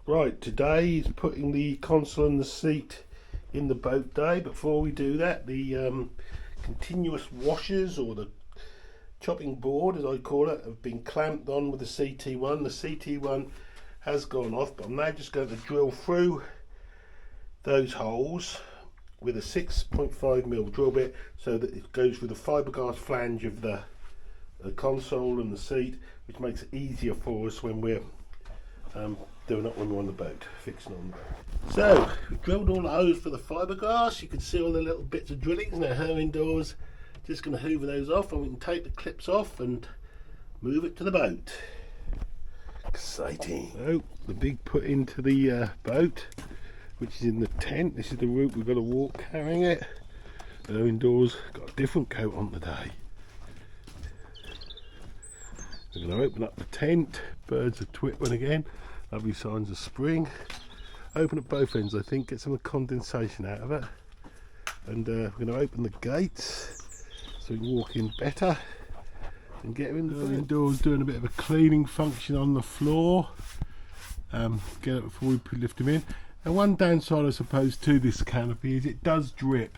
Right, today is putting the console and the seat in the boat day. Before we do that, the continuous washers, or the chopping board as I call it, have been clamped on with the CT1. The CT1 has gone off, but I'm now just going to drill through those holes with a 6.5mm drill bit so that it goes through the fiberglass flange of the console and the seat, which makes it easier for us when we're doing it when we're on the boat, fixing on the boat. So we've drilled all the holes for the fiberglass. You can see all the little bits of drillings. Now Herring doors, just going to hoover those off, and we can take the clips off and move it to the boat. Exciting. So the big put into the boat, which is in the tent. This is the route we've got to walk carrying it. Herring doors got a different coat on today. We're going to open up the tent. Birds are twittering again. Lovely signs of spring. Open at both ends, I think, get some condensation out of it. And we're going to open the gates so we can walk in better and get in. Indoors, doing a bit of a cleaning function on the floor. Get it before we lift them in. And one downside, I suppose, to this canopy is it does drip.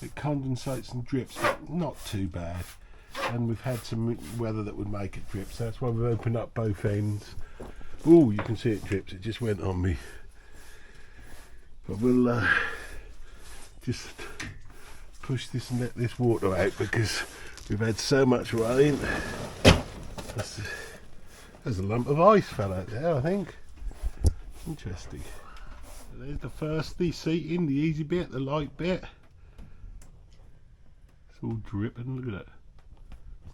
It condensates and drips, but not too bad. And we've had some weather that would make it drip, so that's why we've opened up both ends. Oh, you can see it drips, it just went on me. But we'll just push this and let this water out because we've had so much rain. There's a lump of ice fell out there, I think. Interesting. There's the first, the seating, the easy bit, the light bit. It's all dripping, look at it.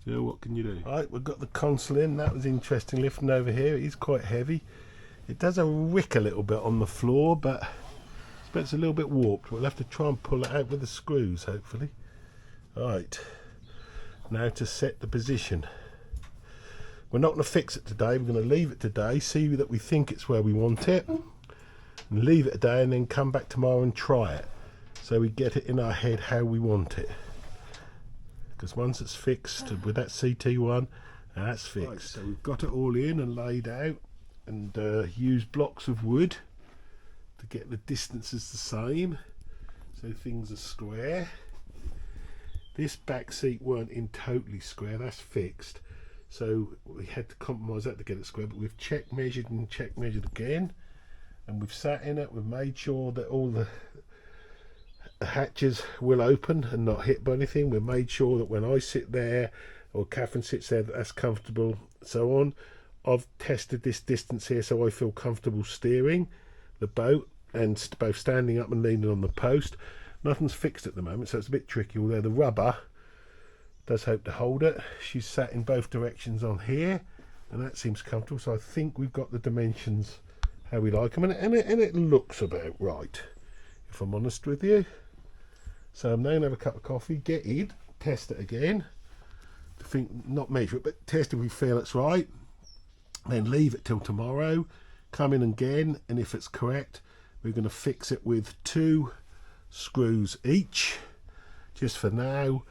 So what can you do? Right, we've got the console in. That was interesting, lifting over here. It is quite heavy. It does a wick a little bit on the floor, but it's a little bit warped. We'll have to try and pull it out with the screws, hopefully. Right, now to set the position. We're not going to fix it today. We're going to leave it today, see that we think it's where we want it, and leave it a day, and then come back tomorrow and try it, so we get it in our head how we want it. Because once it's fixed with that CT1, that's fixed. Right, so we've got it all in and laid out, and used blocks of wood to get the distances the same, so things are square. This back seat weren't in totally square, that's fixed, so we had to compromise that to get it square, but we've check measured and check measured again, and we've sat in it. We've made sure that all the hatches will open and not hit by anything. We've made sure that when I sit there or Catherine sits there, that's comfortable, so on. I've tested this distance here so I feel comfortable steering the boat and both standing up and leaning on the post. Nothing's fixed at the moment, so it's a bit tricky, although the rubber does hope to hold it. She's sat in both directions on here, and that seems comfortable, so I think we've got the dimensions how we like them, and it looks about right, if I'm honest with you. So I'm now going to have a cup of coffee, get in, test it again, to think, not measure it, but test if we feel it's right, then leave it till tomorrow, come in again, and if it's correct, we're going to fix it with 2 screws each, just for now,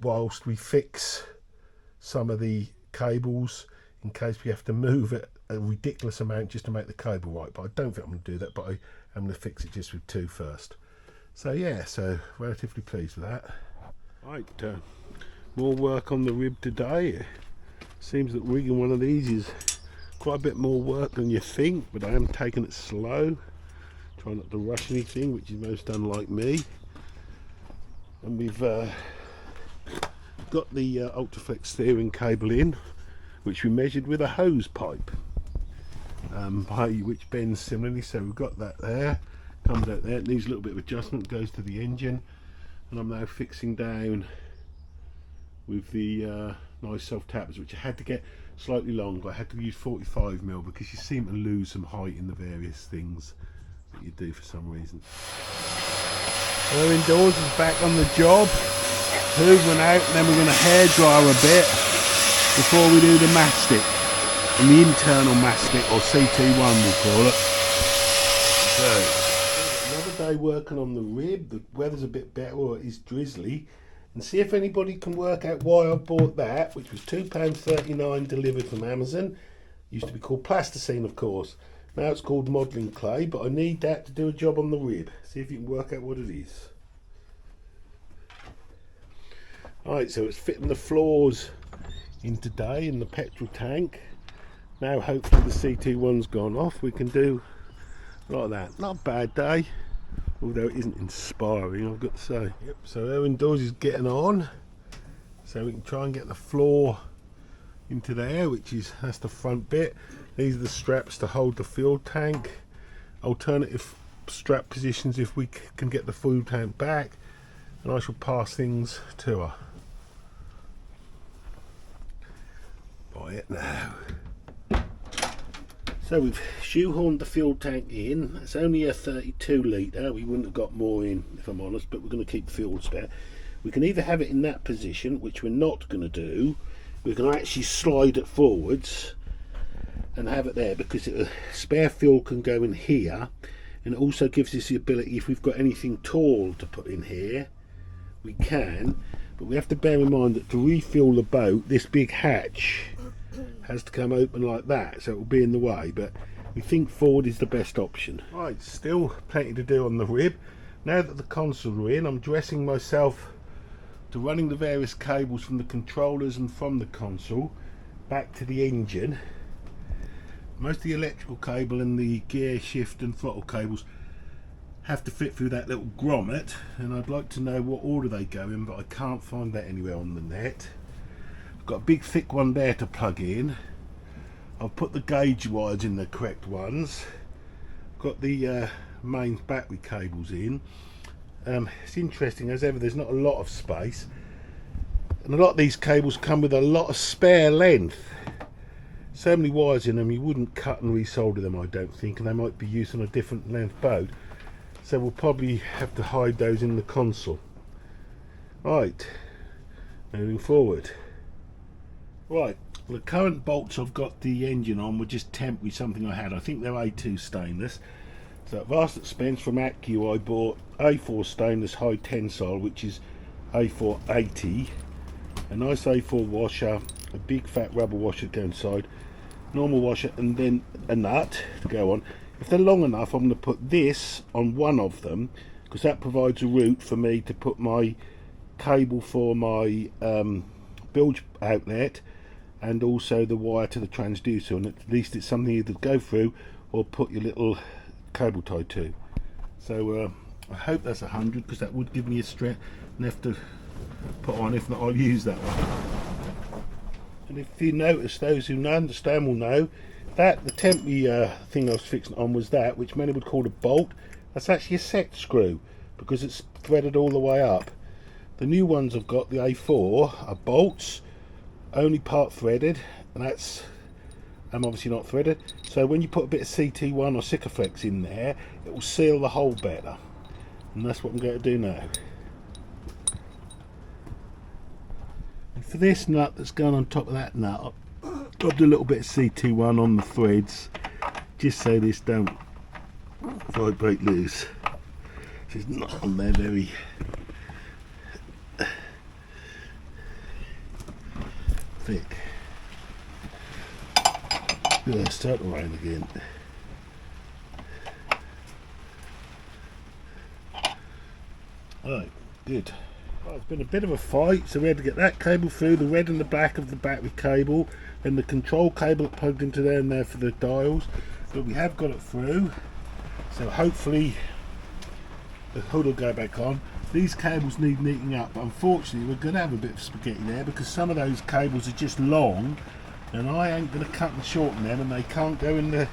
whilst we fix some of the cables, in case we have to move it a ridiculous amount just to make the cable right. But I don't think I'm going to do that, but I'm going to fix it just with 2 first. So yeah, so relatively pleased with that. Right, more work on the rib today. Seems that rigging one of these is quite a bit more work than you think, but I am taking it slow, trying not to rush anything, which is most unlike me. And we've got the Ultraflex steering cable in, which we measured with a hose pipe, which bends similarly, so we've got that there. Comes out there, it needs a little bit of adjustment, goes to the engine, and I'm now fixing down with the nice soft tappers, which I had to get slightly longer. I had to use 45mm because you seem to lose some height in the various things that you do for some reason. Herring doors is back on the job, hoovering out, and then we're going to hairdryer a bit before we do the mastic, and the internal mastic, or CT1 we'll call it. So another day working on the rib. The weather's a bit better, or it is drizzly, and see if anybody can work out why I bought that, which was £2.39 delivered from Amazon. Used to be called plasticine, of course. Now it's called modelling clay, but I need that to do a job on the rib. See if you can work out what it is. Right, so it's fitting the floors in today in the petrol tank. Now hopefully the CT1's gone off, we can do like that. Not a bad day, although it isn't inspiring, I've got to say. Yep, so Owen Dawes is getting on, so we can try and get the floor into there, that's the front bit. These are the straps to hold the fuel tank. Alternative strap positions if we can get the fuel tank back, and I shall pass things to her. Right now. So we've shoehorned the fuel tank in. It's only a 32 litre, we wouldn't have got more in if I'm honest, but we're going to keep fuel spare. We can either have it in that position, which we're not going to do. We can actually slide it forwards and have it there, because spare fuel can go in here, and it also gives us the ability, if we've got anything tall to put in here, we can, but we have to bear in mind that to refuel the boat, this big hatch has to come open like that, so it will be in the way, but we think forward is the best option. Right, still plenty to do on the rib. Now that the console are in, I'm dressing myself to running the various cables from the controllers and from the console back to the engine. Most of the electrical cable and the gear shift and throttle cables have to fit through that little grommet, and I'd like to know what order they go in, but I can't find that anywhere on the net. I've got a big thick one there to plug in. I've put the gauge wires in the correct ones. I've got the mains battery cables in. It's interesting, as ever, there's not a lot of space, and a lot of these cables come with a lot of spare length. So many wires in them, you wouldn't cut and resolder them, I don't think, and they might be used on a different length boat, so we'll probably have to hide those in the console. Right, moving forward. Right, the current bolts I've got the engine on were just temporary, something I had. I think they're A2 stainless. So at vast expense from Accu, I bought A4 stainless high tensile, which is A480, a nice A4 washer, a big fat rubber washer to go inside, normal washer, and then a nut to go on. If they're long enough, I'm going to put this on one of them, because that provides a route for me to put my cable for my bilge outlet and also the wire to the transducer, and at least it's something either to go through or put your little cable tie to. So I hope that's 100, because that would give me a strap enough to put on. If not, I'll use that one. And if you notice, those who understand will know that the temporary thing I was fixing on was that, which many would call a bolt. That's actually a set screw, because it's threaded all the way up. The new ones I've got, the A4, are bolts, only part threaded, and that's obviously not threaded. So when you put a bit of CT1 or Sikaflex in there, it will seal the hole better, and that's what I'm going to do now. And for this nut that's going on top of that nut, I've got a little bit of CT1 on the threads, just so this don't vibrate loose. This is not on there very thick. Yeah, it's starting to rain again. Right, good. Well, it's been a bit of a fight, so we had to get that cable through, the red and the black of the battery cable, and the control cable plugged into there and there for the dials, but we have got it through, so hopefully the hood will go back on. These cables need neating up, but unfortunately we're going to have a bit of spaghetti there, because some of those cables are just long, and I ain't going to cut and shorten them, and they can't go in the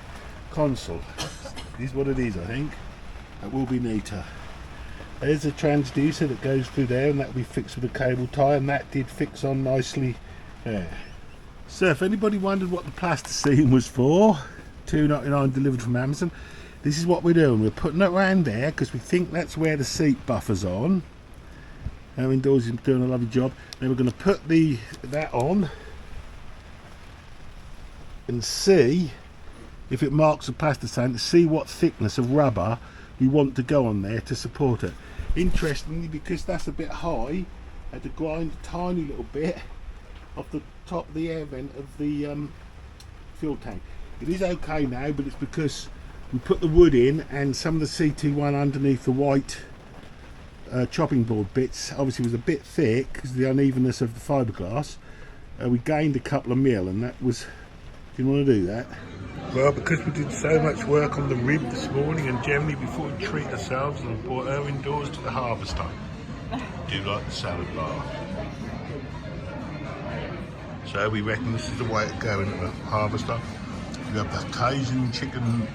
console. This is what it is, I think. That will be neater. There's a transducer that goes through there, and that will be fixed with a cable tie, and that did fix on nicely there. So if anybody wondered what the plasticine was for, $2.99 delivered from Amazon, this is what we're doing. We're putting it around there because we think that's where the seat buffer's on. Owen Dawes is doing a lovely job. Then we're going to put that on and see if it marks the plasticine, to see what thickness of rubber we want to go on there to support it. Interestingly, because that's a bit high, I had to grind a tiny little bit off the top of the air vent of the fuel tank. It is okay now, but it's because we put the wood in and some of the CT1 underneath the white chopping board bits obviously was a bit thick because of the unevenness of the fiberglass. We gained a couple of mil, and that was, didn't want to do that. Well, because we did so much work on the rib this morning, and generally before we treat ourselves, and we brought her indoors to the harvester. Do like the salad bar. So we reckon this is the way to go into the harvester. You have the Cajun chicken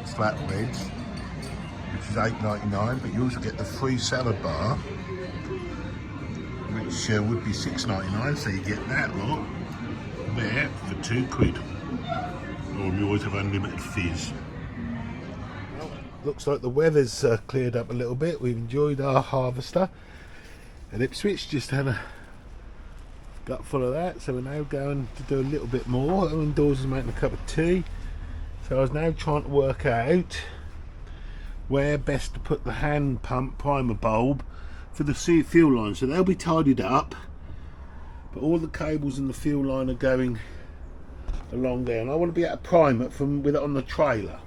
flatbreads, which is $8.99, but you also get the free salad bar, which would be $6.99, so you get that lot there for £2. Or you always have unlimited fizz. Well, looks like the weather's cleared up a little bit. We've enjoyed our harvester, and Ipswich just had a gut full of that, so we're now going to do a little bit more. I'm indoors and making a cup of tea. So I was now trying to work out where best to put the hand pump primer bulb for the fuel line. So they'll be tidied up, but all the cables in the fuel line are going along there, and I want to be able to prime it with it on the trailer.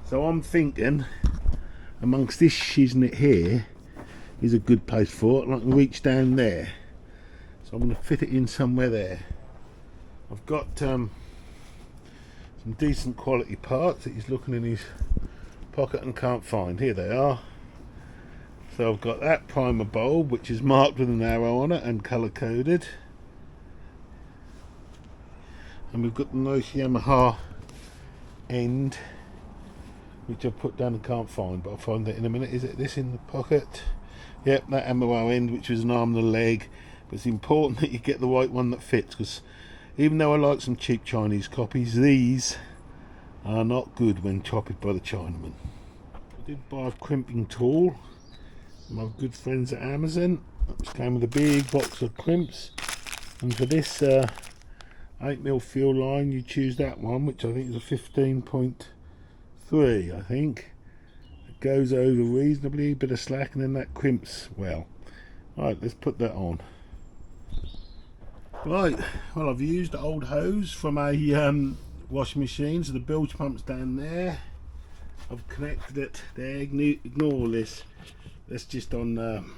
So I'm thinking amongst this shiznit here is a good place for it, and I can reach down there. So I'm going to fit it in somewhere there. I've got some decent quality parts that he's looking in his pocket and can't find. Here they are. So I've got that primer bulb, which is marked with an arrow on it and colour coded, and we've got the nice Yamaha end, which I've put down and can't find, but I'll find it in a minute. Is it this in the pocket? Yep, that Yamaha end, which was an arm and a leg. But it's important that you get the right one that fits, because even though I like some cheap Chinese copies, these are not good when copied by the Chinaman. I did buy a crimping tool from my good friends at Amazon, which came with a big box of crimps, and for this 8mm fuel line you choose that one, which I think is a 15.3, I think. It goes over reasonably, bit of slack, and then that crimps well. Alright, let's put that on. Right, well, I've used the old hose from a washing machine, so the bilge pump's down there. I've connected it there. Ignore all this. That's just on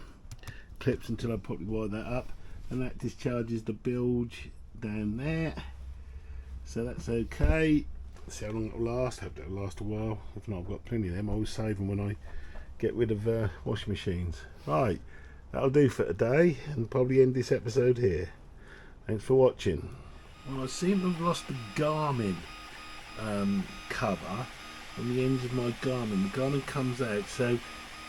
clips until I probably wire that up, and that discharges the bilge down there. So that's okay. Let's see how long it'll last. I hope it'll last a while. If not, I've got plenty of them. I always save them when I get rid of washing machines. Right, that'll do for today, and probably end this episode here. Thanks for watching. Well, I seem to have lost the Garmin cover on the ends of my Garmin. The Garmin comes out, so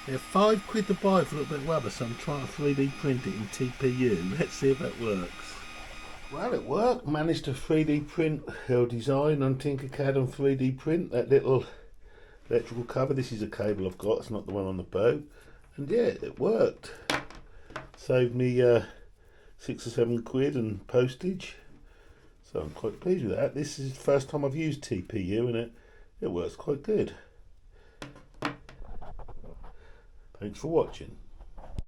they're £5 to buy for a little bit of rubber, so I'm trying to 3D print it in TPU. Let's see if that works. Well, it worked. Managed to 3D print or design on Tinkercad on 3D print that little electrical cover. This is a cable I've got, it's not the one on the boat. And yeah, it worked. Saved me £6 or £7 and postage. So I'm quite pleased with that. This is the first time I've used TPU, and it works quite good. Thanks for watching.